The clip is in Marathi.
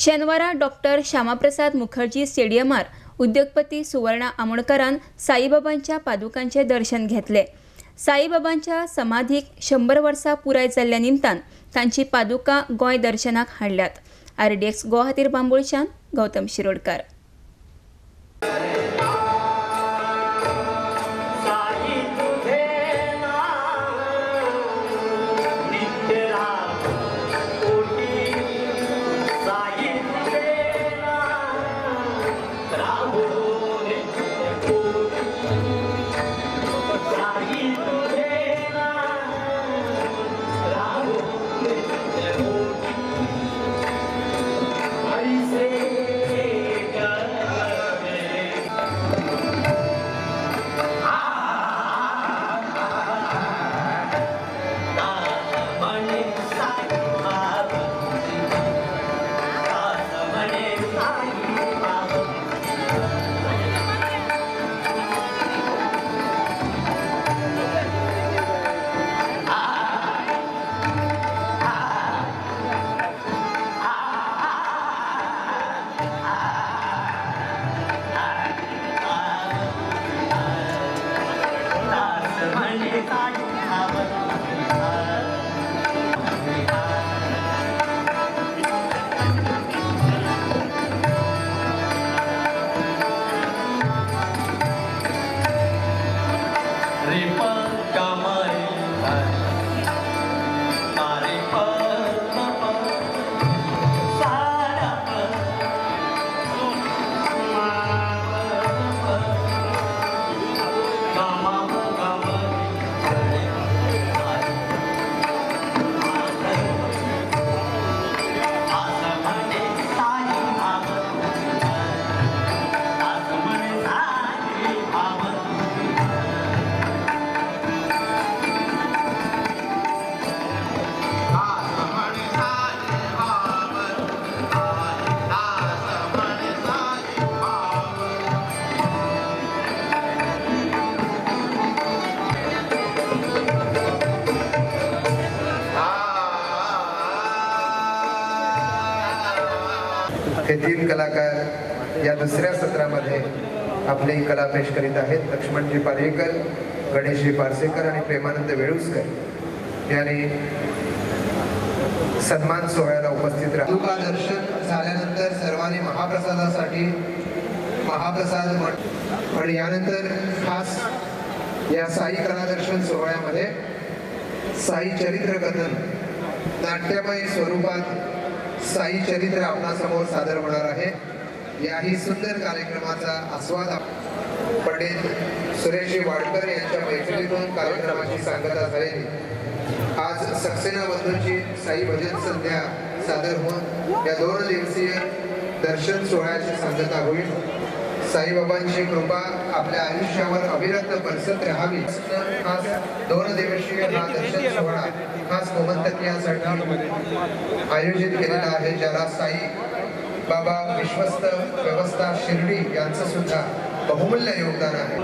शेनवारा डॉक्टर श्यामाप्रसाद मुखर्जी स्टेडियमार उद्योगपती सुवर्णा आमोणकरान साईबाबांच्या पादुकांचे दर्शन घेतले। साईबाबांच्या समाधीक 100 वर्सां पुराय जाल्ल्या निमतान तांची पादुकां गोंय दर्शनाक हाडल्यात। RDX गुवाहाटी बांबोळच्यान गौतम शिरोडकार। हे 3 कलाकार या दुसऱ्या सत्रामध्ये आपली कला पेश करीत आहेत। लक्ष्मणजी पारेकर, गणेशजी पारसेकर आणि प्रेमानंद वेळुसकर यांनी सन्मान सोहळ्याला उपस्थित राहून दर्शन झाल्यानंतर सर्वांनी महाप्रसादासाठी महाप्रसाद आणि यानंतर खास या साई कला दर्शन सोहळ्यामध्ये साई चरित्र कथन नाट्यमय स्वरूपात साई चरित्र आपणासमोर सादर होणार आहे। याही सुंदर कार्यक्रमाचा आस्वाद पंडित सुरेश वाडकर यांच्या मैफिलीतून कार्यक्रमाची सांगता झालेली आज सक्सेना बंधूंची साई भजन संध्या सादर होऊन या 2 दिवसीय दर्शन सोहळ्याची सांगता होईल। साईबाबांची कृपा आपल्या आयुष्यावर अविरत बरसत राहावी। खास 2 दिवसीय हा दर्शन सोहळा खास गोमंतकीयांसाठी आयोजित केलेला आहे, ज्याला साई बाबा विश्वस्त व्यवस्था शिर्डी यांचं सुद्धा बहुमूल्य योगदान आहे।